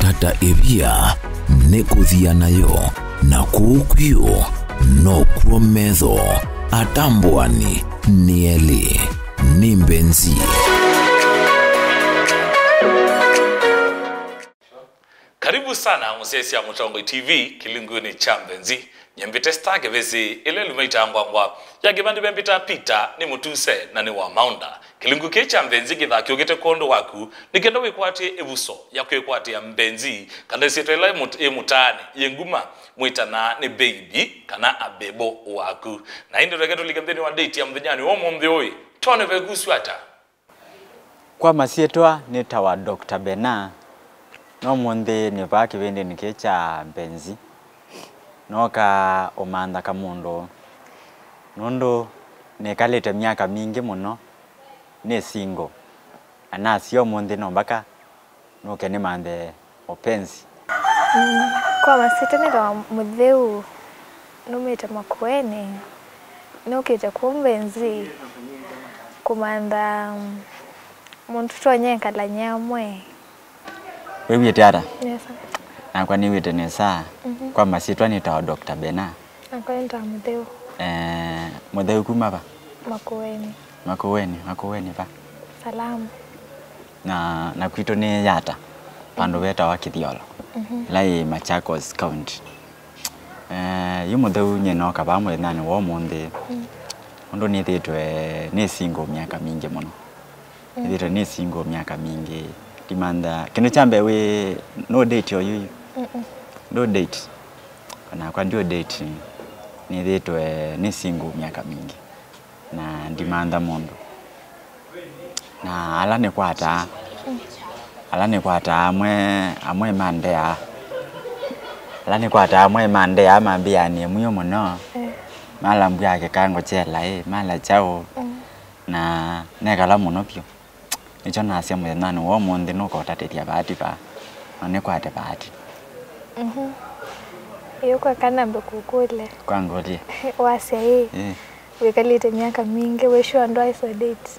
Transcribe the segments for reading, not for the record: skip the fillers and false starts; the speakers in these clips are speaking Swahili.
kata evia nekuthia nayo na kukwio no kuometho atambwani nieli ni mbenzi. Karibu sana Musesi ya Mutongo TV kilinguni cha mbenzi. Nyembite stage vezi ile lumeita ngwangwa ya gibandi bembita pita ni mutuse na ni wa maunda. Kilingu kecha mbenzi githa kiogete kondo waku nikendo wikwati ebuso ya kwekwati ya mbenzi kanda sitwela mutani yenguma muitana ni baby kana abebo waku. Na hindi regeto ligambeni wa date ya mvenyani womo mbeoi tuwane vegusu ata. Kwa masietwa nitawa Dr. Bena. No monde ne ba kibende nikecha mbenzi. Noka omanda kamundo. Nondo ne kaleta miaka mingi muno ne singo. Anasio monde no baka no kene mande openzi. Kwa masitene kwa mudheu numita makueni nukita kumbenzi kumanda muntu nyenka la nyamwe. Wewe tiara? Yes. Na kwa ni wete nesa. Kwa masitwa nitawa Dr. Bena. Na kwa nita mudheu. Mudheu kumaba? Makueni. Makueni ba. Salamu. Na kuito ni yata. Pando weta wa Kithiolo. Lai Machakos County. Yu mudheu nyeno kabamo nani wo monde. Ondo nithitwe ni single miaka mingi muno. Nithitwe ni single miaka mingi. Dimanda kino chambe we no date yo you. No date. Kana kwa ndio date nithitwe ni single miaka mingi. Na dimanda mondo. Na alane kwata amwe mandea. Alane kwata amwe mandea mambia ni muyo muno. Mala mbya kango chela mala chao. Na negala muno pio. Nicho nasia mwenani wo monde no ko tatetia bahati ba. None kwate bahati. Iyo kwa kanambe kukule. Kwa ngolie. Wasia hii. Wekalite miaka mingi wesho ando iso date.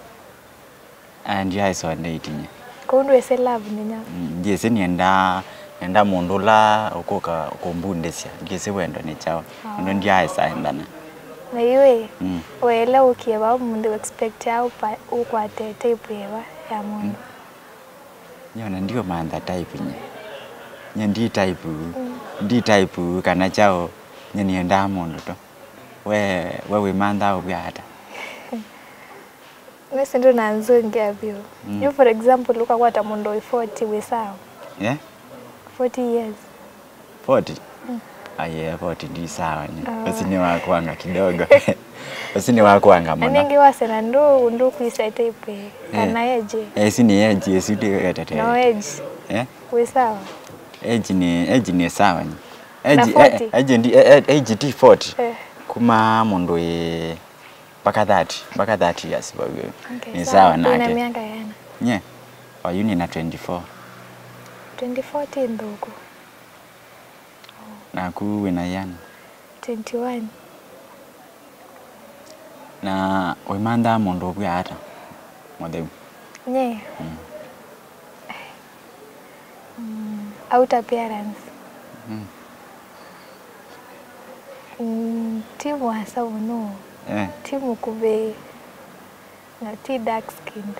And ya iso date nye. Kundu ese love ninya. Jese nienda mundula ukoka kumbundesia. Jese wendo ni chao. Ndo ndia isa endana. Na iwe. Wela ukieba mundu expect ya ukwate type yewa ya mundu. Nyona ndio manda type nye. Ndi type. Ndi type kana chao nyenienda mundu to. We manda ubyata. Nese ndo nanzonge abyo. You for example look at mundu 40 we sawa. Yeah? 40 years. 40? Aye 40 ndi sawa nye. Basi ni wakuanga kidogo. Basi ni wakuanga mwana. Anenge wasena ndo kuisa type kana age. Si ni age esudi gatete. No age. We sawa. Age ni sawa nye. Age ndi 40. Kuma mundu baka 30 years bago. Ni sawa nake. Una miaka yana. Nye. Oyuni na 24. 2014 ndoko. Na kuwe na yana. 21. Na oimanda mundu byata. Modeu. Nye. Out appearance. Timu hasa uno. Timu kube na ti dark skinned.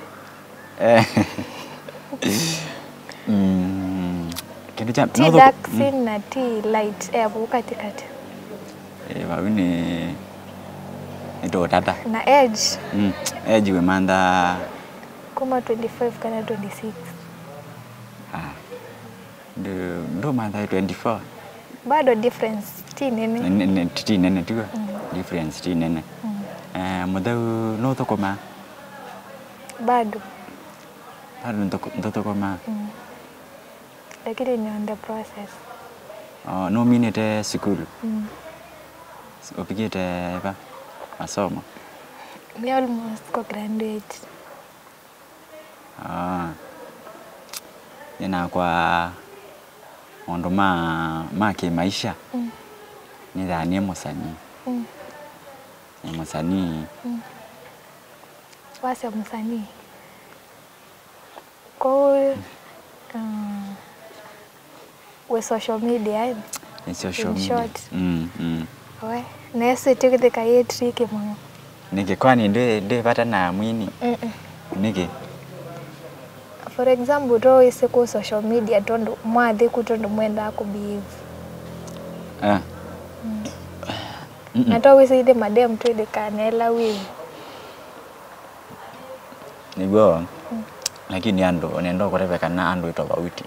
Ti dark skin na ti light hapo katikati. Wawini ito tata. Na age. Age we manda kuma 25 kana 26. Ndo manda 24. Bado difference ti nene. Ti nene tu. Difference ti nene. Mudau no tokoma. Bado ndo tokoma. Lakini ni on the process. No minute school. Opigite ba masomo. Ni almost ko graduate. Yana kwa ondo make maisha. Ni dhani musani. Ni musani. Wasa musani. Kwa with social media in social in media short. We nese tikite kaye tricky mwa nige kwani ndio pata na mwini nige for example ro ise ko social media tondo mwathi kutondo mwenda ku behave nato wise ide madam twede kanela wivu nigo lakini ando nendo kureveka na ando itofauti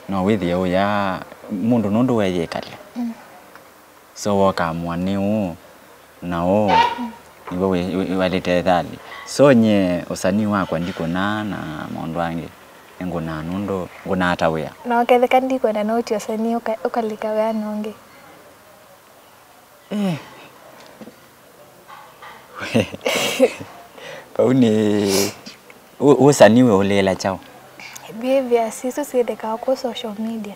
no withi ya mundu nundu weye kale so wakamwa niu nao nibo walite thali so nye usanii wakwa ndiko na maondo wange ngona nundo ngona atawea na waketheka ndiko na noti usanii ukalika wa nonge pauni usanii we ulela chao behavior siso sideka ko social media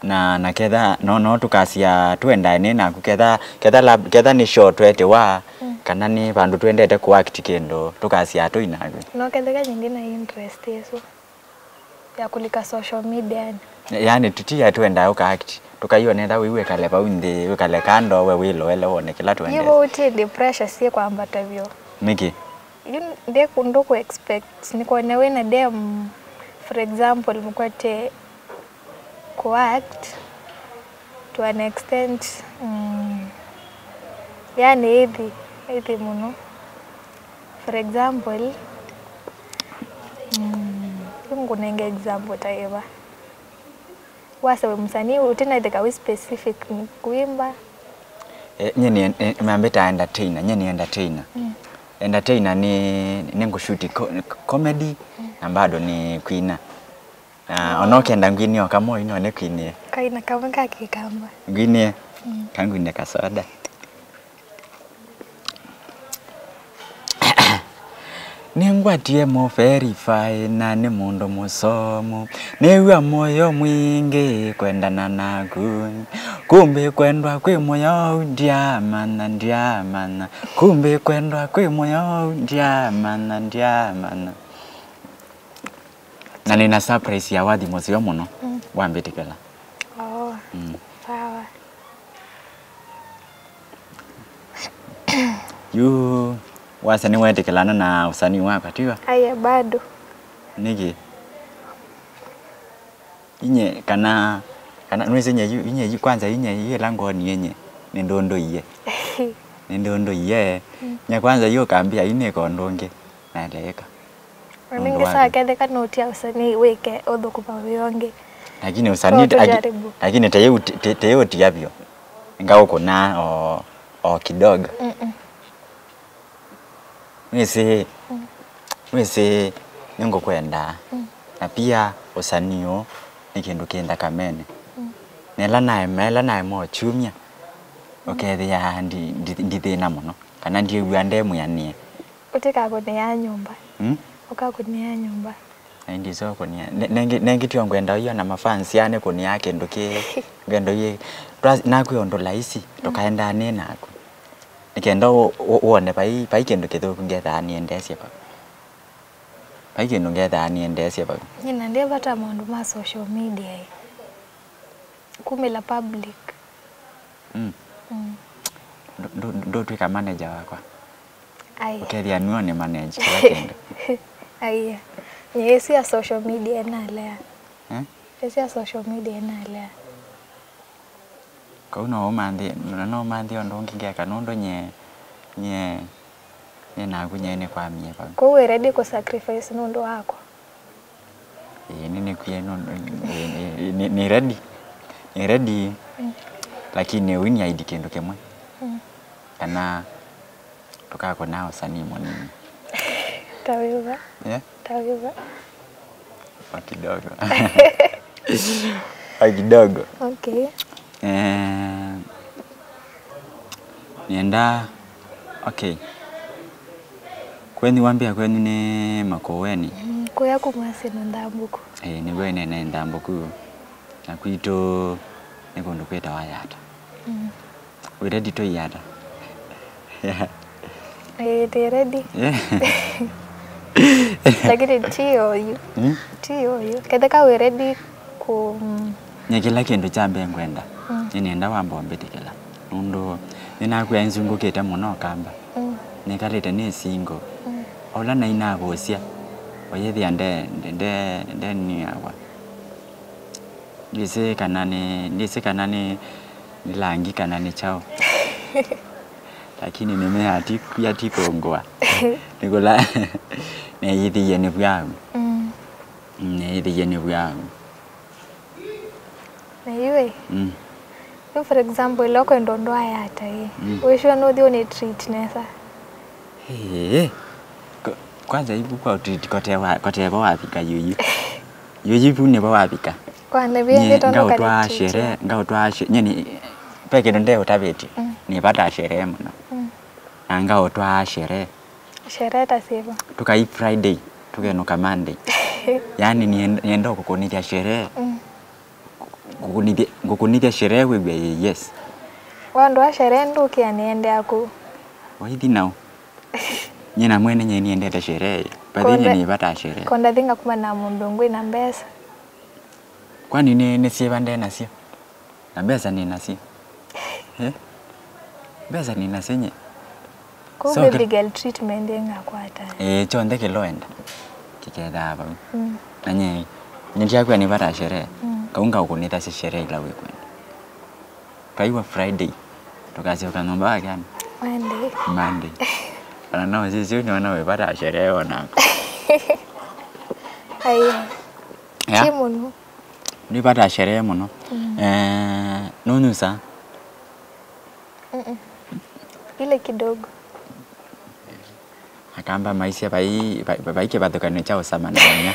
na ketha no tukasia tuendane na ketha ni short twete wa kana ni bandu twendete ku act kendo tukasia tu inagwe no ketheka nyingine interest yeso ya kulika social media yani tutia tuenda uka act tukaiona wiwe kale pa unde kale kando we wilo ele one kila tuende yibo uti the pressure sie kwamba tavyo miki de kundo ku expect ni kwa nawe na dem for example mkwate ku act to an extent yani hivi muno for example nge example taiba wasa we msanii utena iteka specific kuimba nyeni mameta entertainer entertainer ni ngushuti comedy na bado ni kuina onokenda ngwini okamo ino ne kuini kaina kama kakikamba ngwini kangu ne kasoda ningwatie mo verify na ni mundo musomo newa moyo mwingi kwendana naku kumbe kwendwa kwi moyo ndiamana kumbe kwendwa kwi moyo ndiamana na nina surprise ya wathi musio muno wambitikela sawa you wasa ni wetekelana na usanii wako tiwa aya bado niki inye kana nweze inye kwanza inye lango ni yenye ndondo iye nya kwanza hiyo kaambia ine kondonge na leka ninge saa ketheka noti ya usanii weke odho kupawionge lakini usanii lakini tayeo tiavyo ingao kuna o kidogo Wese ningo kwenda na pia usanio ni kindu kenda kamene nela nae mo chumia okethia ndithina muno kana ndiegua ndemu yanie utika kunia nyumba ukakunia nyumba ndi so kunia nengitio ngwenda hiyo na mafans yane kunia kindu ki ngendo ye nakwiondola isi tukaenda ni nako nikenda uone pai kindu kithuku ngetha niendesie pa pai kindu ngetha niendesie pa nyina ndiye bata maundu ma social media kumela public ndo twika manager wakwa ai ukethia nione manager kila kindu ai nyesi ya social media na lea nyesi ya social media na lea ko no mandi ondo ngingeka nondo nye na kunyene kwa mie pa ko we ready ko sacrifice nondo wako nini kuye nondo ni ready lakini wini ID kendo kemwe kana tukako nao sani monini tawiwa kidogo okay nienda okay kweni wambia kweni ne makoweni kuya kumasi ndambuko ni wene na ndambuko na kwito nikondo kweta wayata we ready to yata they ready lakini tio you ketheka we ready ku nyekila kindu chambe ngwenda nenda wamba mbetikela nundo nina ku yanzungukete muno kamba nikalete ni singo ola na inabosia oyethi ande ni awa ndise kanani nilangi kanani chao lakini nimeati ya tikongoa nikola neyithi yene byangu neyithi yene byangu na iwe for example loko ndondo ayata hii wewe no dio ni treat nesa kwanza ibu kwa treat kote kwa wapika yuyu pune kwa wapika kwanza bienge tono kali sherehe ngautwa nyeni peke ndo ndeo tabeti ni pata sherehe mno ngautwa sherehe tasiba tukai Friday tukenuka Monday yani nienda kukunitia sherehe kukunitia sherehe wewe yes wando wa sherehe nduki aniende aku waithi nao nyina mwene nyeni endete sherehe badhinya ni pata sherehe konda thinga kuma na mundungu na mbesa kwani ni siba ndena sio na mbesa ni nasio mbesa ni nasenye ko baby girl treatment enga kwata chonde kiloenda kikeda hapa nanye nyendia kwa ni pata sherehe kaunga ukunita sherehe ila wewe kwenda kaiwa Friday tukasio kanomba gani Monday ana sisi unaona wewe pata sherehe wanako haya kimuno ni pata sherehe muno nunusa ile kidogo akamba maisha baike batokane chao sama na onya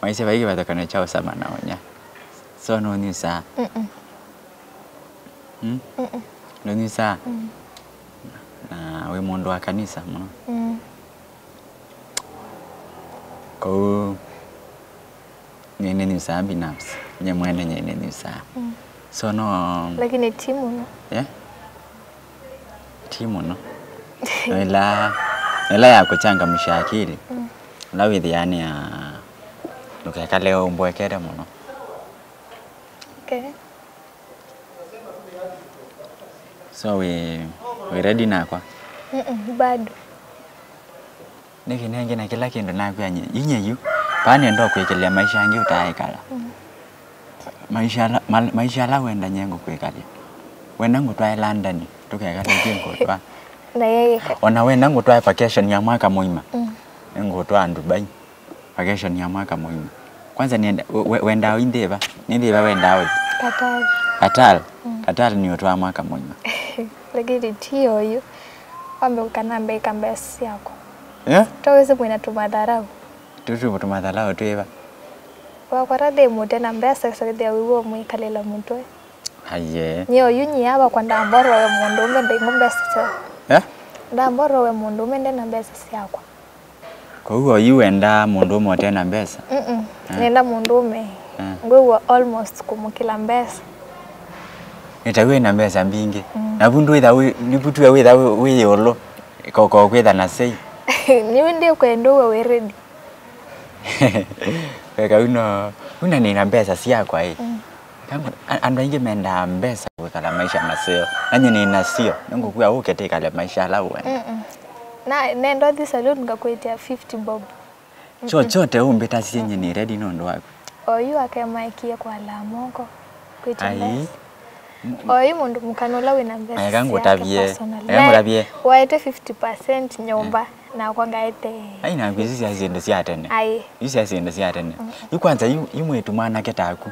maisha baike batokane chao sama na onya so nunusa nunusa na we mundu wa kanisa muno ko nene ni sambi nafsi nyemwene nyene ni sa so no lakini timu no timu no ela ya kuchangamsha akili lawithi yani ya nukeka leo mbwekere muno okay so we ready na kwa bado nenge na kila kindu nakwanye inyeyu pani ndo kwekelea maisha yangu utaikala maisha la wenda nyengo kwekalia wenda ngutwa London tukekala kingo twa na yeye ona wenda ngutwa vacation ya mwaka muima ngutwa Dubai vacation ya mwaka muima kwanza nienda wenda indeba nindeba wenda wapi Qatar ni utwa mwaka muima lakini tio hiyo ambe ukanambe kambesi yako taweze mwina tumadharau tumadharau tuiva wakwara demo tena mbesa sakithia wiwo mwikalela mutwe aye nyo yunyi aba kwa ndamboro we mundu umende ngombesa ndamboro we mundu umende na mbesa siakwa kwa hiyo yuenda mundu umo tena mbesa nenda mundu ume ngwe almost kumukila mbesa nitawe na mbesa mbingi na bundu ida nibutu we ida we yolo koko kwetha na sei niwe ndio kwenda we ready weka una nina mbesa siakwa kangu ando inge menda mbesa kala maisha nasio nanye nina sio ngo kwa ukete kala maisha la wewe na nendo thi salon ngakwetia 50 bob chochote umbeta sinye ni ready nondo wapi oyu akemaikie kwa la mongo kwetia mbesa oyu mundu mukanola we na mbesa kangu tabie waete 50% nyomba na kwangaete aina ngwizi asiende siatene isi asiende siatene ikwanza imwetu mwana ketaku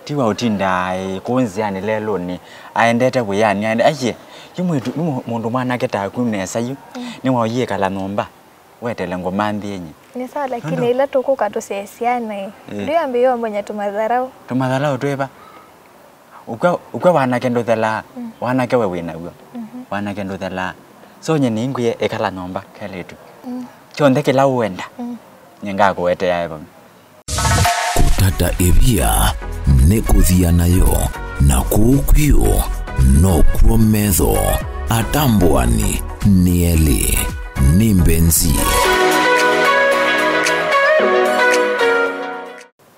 tiwa utinda kunzi yani lelo ni aendete kuyani aye imwetu mundu mwana ketaku nesa yu ni waye kala nomba wetele ngomandi yenye ni sawa lakini ila tukuka tusesiane ndio ambiyo mwenye tumadharau tweba ukwa wana kendo thela wana kewe winawo wana kendo thela so nyeni ngwe ekala nomba kaletu chonde kila uenda nyenga kuete yaebo kutata ebia nekuthia nayo na kukwio no kuometho atambwani nieli nimbenzi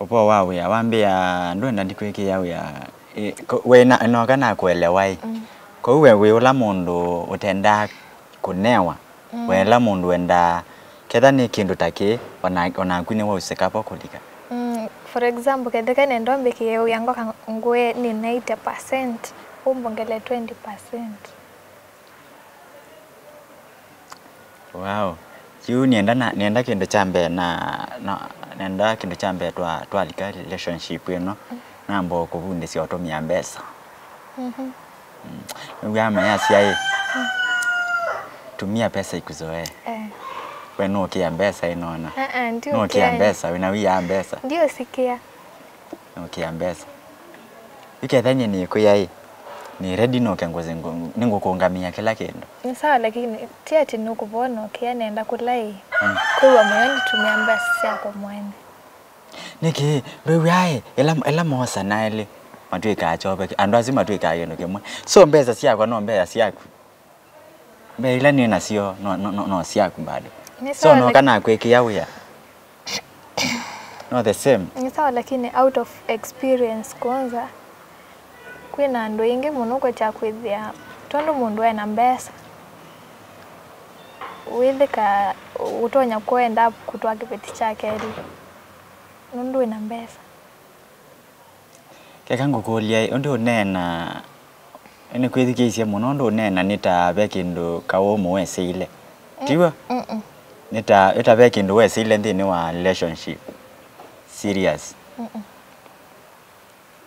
Upo wawe awambia ndo ndandikwe yawe ya we no kana kuelewai. Kwa we ula mundu utenda kunewa. We la mundu enda ketha ni kindu take ona kwine wa usekapo kulika. For example, kedeka nendombe kiyo yango ngwe ni 90%, umbongele 20%. Wow. Yu nienda kindu chambe nenda kindu chambe twalika relationship ino nambo kuvundi si otomia mbesa. Ngama ya siai. Tumia pesa ikuzoe. We no kia mbesa inona. Ndio. No kia mbesa, we na wia mbesa. Ndio sikia. No kia mbesa. Ikethanye ni kuyai. Ni ready no kengoze ningo kuungamia kila kindu. Ni sawa lakini tiati nukubona kia nenda kulai. Kwa moyoni tumia mbesa yako mwene. Niki wewe ai ela mosa na ile matuika achobe ando azima tuika yeno kemwe. So mbesa si yako no mbesa si yako. Mbela ni na sio no si yako bado. So no kana kweke yawe. No the same. Ni sawa lakini out of experience kwanza kwina ndo ingi muno kwa cha kwithia tondo mundu ena mbesa withika utonya kwenda kutwa kipeti chake ili nundu ena mbesa kekango kolia ndo nena ene kwithikisia muno ndo nena nita bekindu kawo muwese ile tiwa nita bekindu wese ile ndini wa relationship serious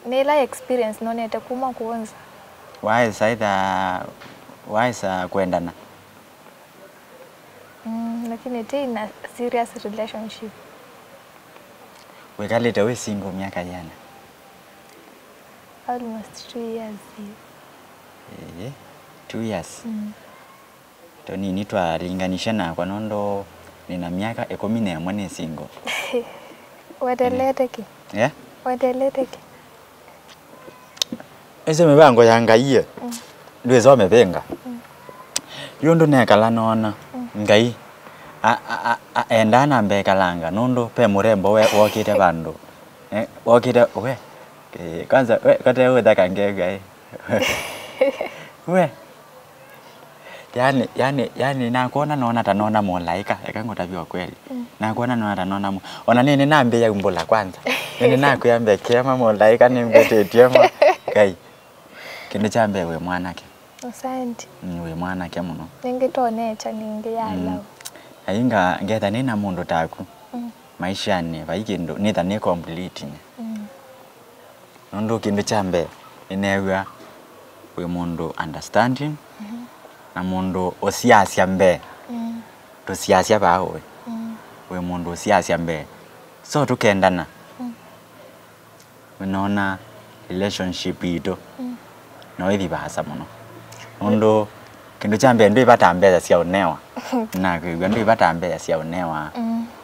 nila experience no nete kuma kuonza waisa kuendana lakini tena serious relationship wekaleta we single miaka jana almost 2 years 2 years toni nitwa linganisha na kwa nondo nina miaka 11 ni single wadeleteki wadeleteki ese mebango yangaie ndwezo mebenga yondo nekala nona ngai endana mbekalanga nondo pe murembo we wokite bandu wokite we kwanza we kate we dakange we yani nakuona naona tanona molaika yakangotabiwa kweli nakuona naona tanona ona nini nambe ya umbola kwanza nini nakuyambe kema molaika nimbetetema kai kindu chambe we mwanake asante we mwanake muno ningitonecha ningi yala ainga ngetha nina mundu taku maisha ni vaikindu nitha ni complete nondo kindu chambe inewa we mundu understanding na mundu osiasia mbe to siasia bawe we mundu osiasia mbe so tukendana unaona relationship ito no ithi basa muno nondo kindu chambe ndo ibata mbeza cia unewa na kwigwa ndo ibata mbeza cia unewa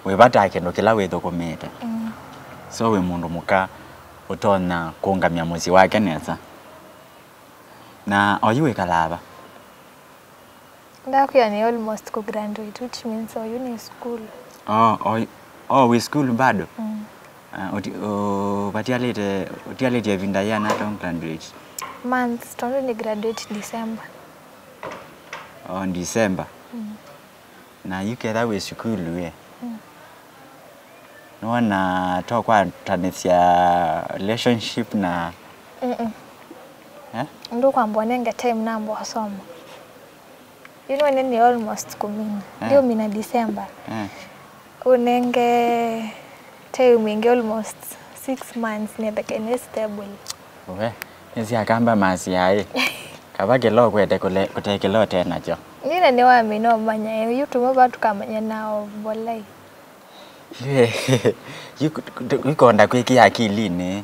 we bata kindu kila we thokomete so we mundu muka utona kuungamia muzi wake neza na oyuwe kalaba ndakuya ni almost ku graduate which means you in school we school bado utialete vinda yana hata graduate months tondo ni graduate December December na yuketha we school we no na tokwa tanesia relationship na ndo kwamba nenge time nambo asoma nini almost kumina ndio mina December unenge time ingi almost 6 months ni the stable we nisi akamba masi yae kabage lo kwete kutekelo tena jo nina ni wa mino manya yutumo batu kamanya nao bolai yukonda kwiki akili ni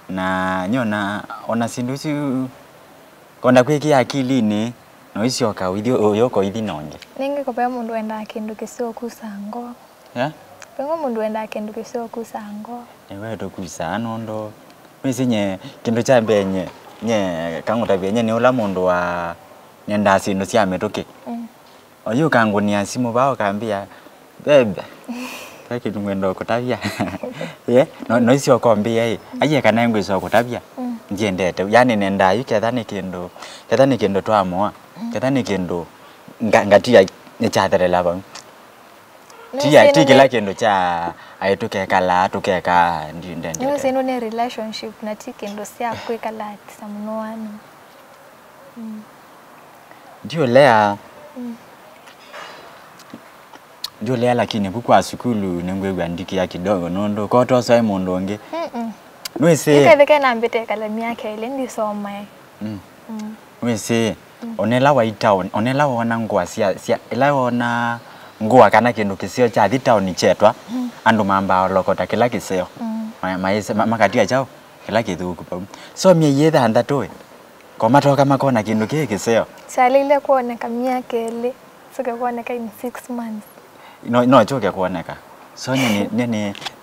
na nyona ona sindusi konda kwiki akili ni no isio ka widio yoko ithi nonge ninge ko pe mundu enda kindu kisio kusango pengo mundu enda kindu kisio kusango ewe to kusano ndo misinye kindu cha benye nye kanguta benye ni ula mundu wa nenda sino cia metoke oyu kangu ni asimu bao kambia bebe Taki tungwendo kutabia. Ye, no isio kombia aye kana ngwiso kutabia. Njiendete. Yani nenda yuke thani kendo twamwa. Kethani kendo ngatia nichatherela ba. Ti kila kendo cha aituke kala tukeka ndindende. No sino ne relationship na ti kendo sia kwekala samnoano. Ndio lea lakini kukwa sukulu nengwe andiki kidogo nondo ko to sai mundu onge. Nwese. Iketheke na mbete kala miaka ile ndi soma. Nwese onela wa town onela wona ngwa sia ila wona ngwa kana kindu kisio cha town chetwa andu mamba lokota kila kisio. Maise makatia chao kila kithuku pa. So mie yetha ndatoe. Kwa matoka makona kindu kisio. Salile kuoneka miaka ile sika kuoneka in 6 months. No choke kuoneka. So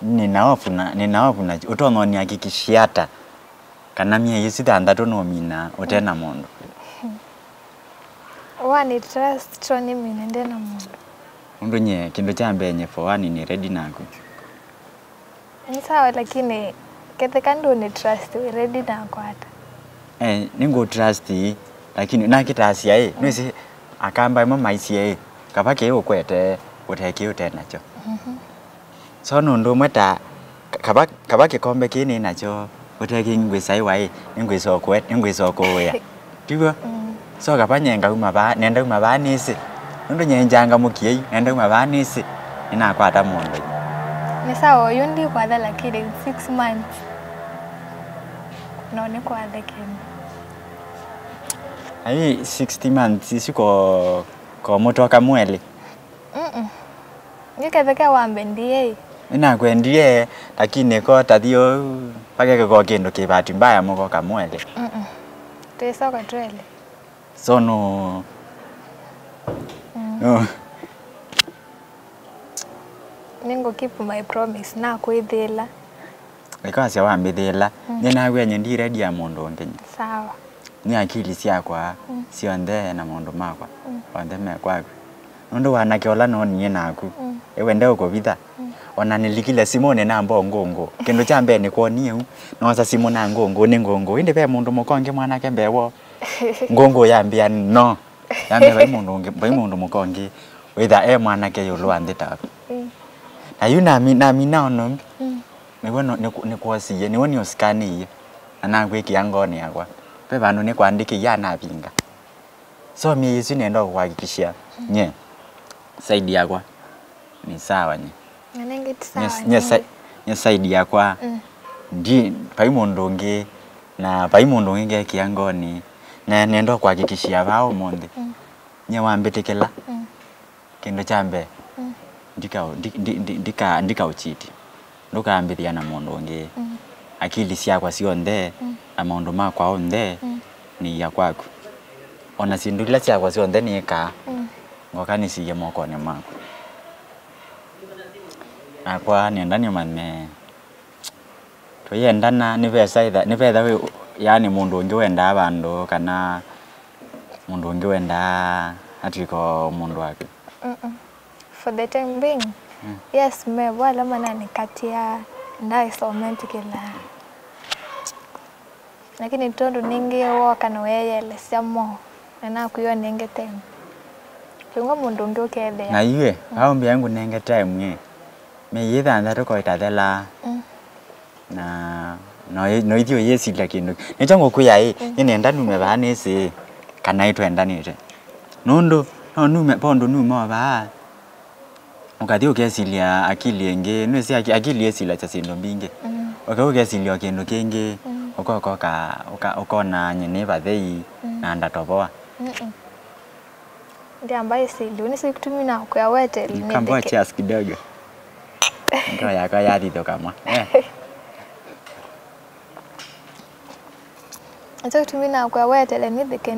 ninaofu na utono ni hakikishiata kana mie yesi thandatu no mina utena mundu. Wani trust troni minende na mundu. Mundu nye kindu cha mbenye for wani ni ready naku. Ni sawa lakini ketheka ndo ni trust we ready nako hata. Ningo trust lakini nakitasia nwese akamba mama isia kabake ukwete uteke utenacho. So nundu mweta kabake kombe kini nacho uteke ngwisai wai ngwiso kwet ngwiso koya. Tigo so kapanyenga nenda umabanisi nundu nyenjanga mukiei nenda umabanisi inakwata mundu. Ni sawa yundi kwatha lakini 6 months. None kwatha kene. Ai 60 months siko ko motoka mweli. Niketheka wambe ndiye. Kwendie lakini ko tathio pake ko kindu kibati mbaya muko kamwele. Tuisoka twele. So no. Ningo keep my promise na kwithila. Ikasi wambithila. Nina gwenye ndi ready ya mundu ngenya. Sawa. Ni akili siakwa sionde na mundu makwa. Onde mekwa. Nundu wanake ola no niye naku. Ewe ndeo ko vitha. Ona nilikile Simone na mbo ngongo. Kindu cha mbe ni kuonie no sa Simona ngongo ni ngongo. Inde be mundu mukonge mwanake mbewo. Ngongo yambia no. Yambia bai mundu mukonge. Witha mwanake yulu andita. Na yuna mina ono. Ni kuasiye ni woni oskani ye. Ana gwiki yangone yakwa. Pe banu ni kwandike yana binga. So mi Yesu nenda kuhakikishia. Nye. Saidi yakwa ni sawa nye. Nanengeti sawa. Nye saidi yakwa. Ndi pai mundu ngi na pai mundu ngi kiangoni na nenda kuhakikishia bao monde. Nye wambetekela. Kindu chambe. Ndika uchiti. Nduka ambithia na mundu ngi. Akili siakwa sionde na maundu makwa onde ni yakwaku. Ona sindula siakwa sionde ni ka. Ngokani siye moko ni mako. Akwa niendani mane. Tuyendana niveza we yani mundu ngi wenda abandu kana mundu ngi wenda atiko mundu wake. For the time being. Yes, me wala manani katia ndai somentikela. Lakini tondo ningi woka no yele siamo na kuyo nenge tena. Tungo mundu ngi kede. Na iwe aombi yangu nenge time ye. Me yitha ndaro ko itathela. Na no ithio yesi lakini nichango kuya nenda nume bane se kana itwendanire. Nundu no nume pondo nume ba. Ukathio kesilia akili enge nwese akili yesila cha sindo mbinge. Ukaugesilio kindu kingi ukona nyene bathei na ndatoboa. Ndio ambaye sili unisi kutumina kwa wete ni kamba chas kidogo. Ndio yaka yadi to kama. Ndio kutumina kwa wete ni dhike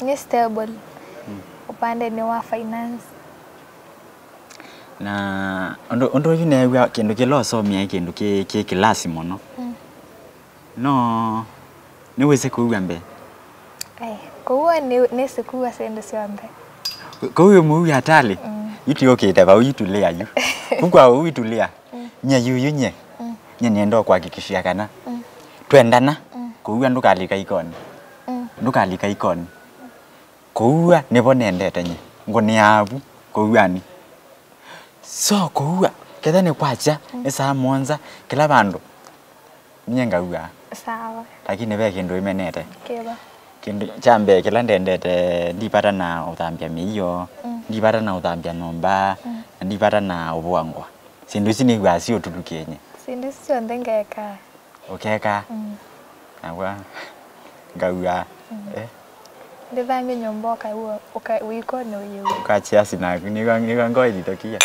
ni stable. Upande ni wa finance. Na ondo yune kindu kiloso mia kindu ki kilasi mono. No ni wese kuwa mbe. Kuwa ni sikuwa sende siambe. Kuwa mu hatali. Itu okay taba uyitulia yu. Kukwa uyitulia. Nya yu nye. Nye niendo kuhakikishia kana. Twendana. Kuwa ndukalika ikoni. Ndukalika ikoni. Kuwa nebo nendete nye. Ngoni abu kuwa ni. So kuwa ketha ni kwacha esa monza kila bandu. Nyenga uwa. Sawa. Lakini we kindu imenete. Kiba. Kindu chambe kila ndendete ndipata na uthambia miyo. Ndipata na uthambia nomba. Ndipata na ubuangwa. Sindu sini wasi otudukenye. Sindu sio ndengeka. Okeka. Nawa ngauga. Ndithambia nyomboka uo wiko no yu. Kachia sina ni ngoi litokia.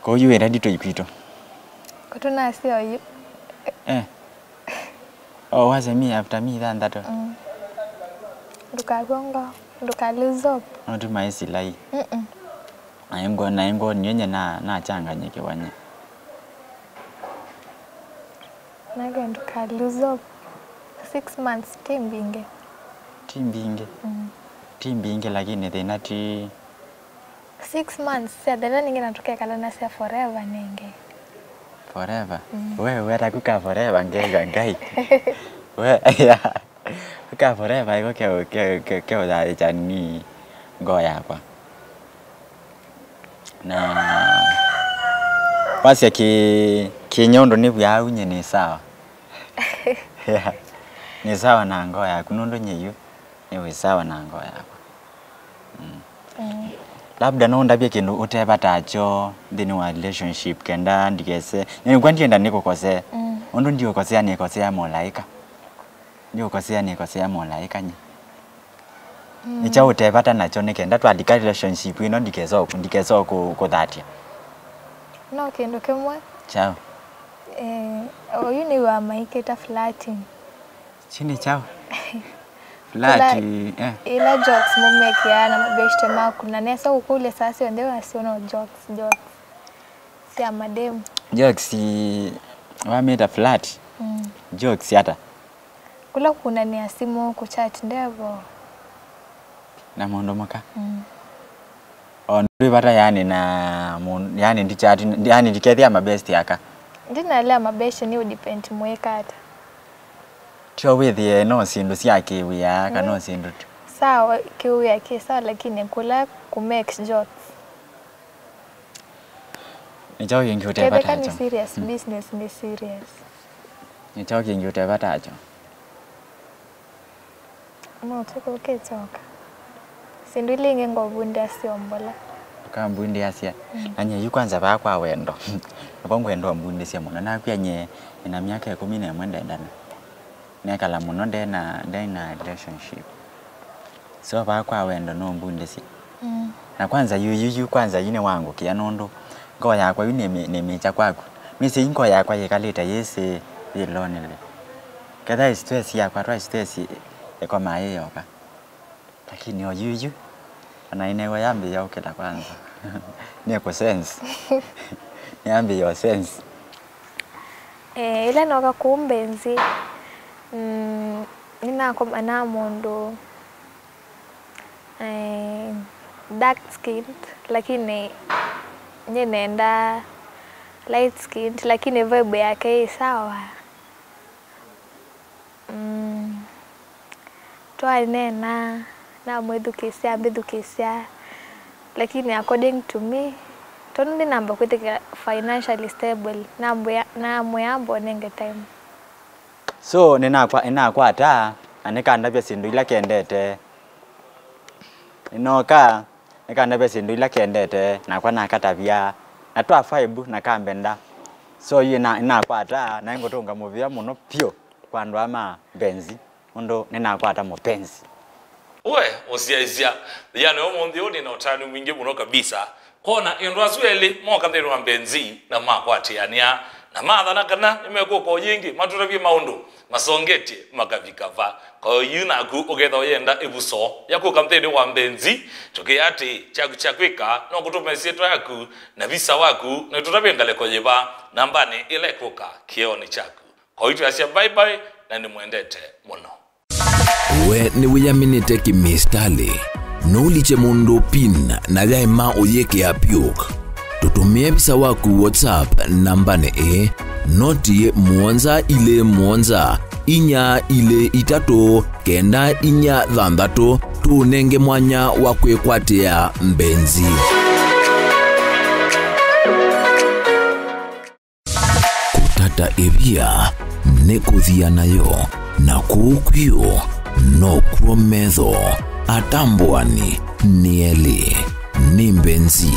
Ko yu era dito ipito. Kutuna sio yu. Oh, was me after me than that. Ndukagonga, ndukaluzop. Not my silai. I am going nyenye na changanyike wanye. Naga ndukaluzop. 6 months team binge. Team binge lakini tena ti 6 months sadala ninge natokea kala na sia forever ninge. Forever. Wewe atakuka forever ngega ngai. Wewe kuka forever iko ke oda chani ngoya hapa. Na basi kinyondo ni bya unye ni sawa. Ni sawa na ngoya kunondo nyeyo. Ni sawa na ngoya hapa. Labda no ndabye kindu utebatacho thini wa relationship kenda ndigese ni kwandienda niko kose ondo ndio kosea ni kosea malaika ndio kosea ni kosea malaika nyi ni cha utebata nacho nikenda twandika relationship ino ndikezo ku thatia No kindu kimwe chao oyu ni wa maiketa flirting chini chao Lati ila jokes mumekiana mabeshte maku na nesa ukule sasa ndio asiona jokes si amadem jokes wa meta flat jokes hata kula kuna ni asimu ku chat ndevo na mondo maka ondu bata yani na yani ndi chat yani ndikethia mabesti yaka ndina ile mabeshte ni udepend mwekata Tio withie no sindu siake wia kana sindu. Sawa kiu yake sawa lakini kula ku make jokes. Ni chao kingi utebata Ni serious business ni serious. Ni chao kingi utebata acho. Mo tuko ketoka. Sindu linge ngobundi asiombola. Kambundi asia. Anye yu kwanza ba kwa wendo. Bongo wendo mbundi sia muno na kwanye ina miaka 11 ndana. Nekala muno ndena relationship. So ba kwa wendo no mbundi sia. Na kwanza yu kwanza yine wangu kia nondo. Ngo yakwa yune mecha kwako. Mise ingo yakwa yekaleta yese lonely. Kada stress yakwa twa stress eko mae yoka. Lakini yu anaineko yambi yoke la kwanza. Neko sense. Yambi yo sense. Ile noka kumbenzi nina kwa anamondo dark skinned lakini nyenenda light skinned lakini vibe yake sawa. Toa nena na mbedukisia lakini according to me tondi namba kwete financially stable na moyambo nenge time. So ina kwa ata anikanda bya sindu ila kendete. Inoka nikanda bya sindu ila kendete na kwa nakatabia na twa 5 na kambenda. So ina kwa ata na ngotonga movia muno pio kwa ndo ama benzi ndo nina kwa ata mopenzi. We osiaizia yani omondi oni na utani mwingi muno kabisa kona indwazweli moka ndero wa benzi na makwatiania na madhana kana nimekuwa kwa yingi maturabi maundu masongeti makavikava kwa yuna ku ogetho yenda ibuso yako kamteni wa benzi tukiyati chakwika no kutumesie twaku na visa waku na tutabengale kojeba nambani ile kuka kioni chaku kwa hiyo asia bye bye na nimwendete muno. we ni wiyaminite kimistali nuliche mundu pin na gaima oyeke apiok tutumie bisa waku WhatsApp nambane noti muonza ile muonza inya ile itato kenda inya thanthatu tunenge mwanya wa kwikwatia mbenzi. Kutata evia nekuthia nayo na kukwio no kuometho atambwani nieli ni mbenzi.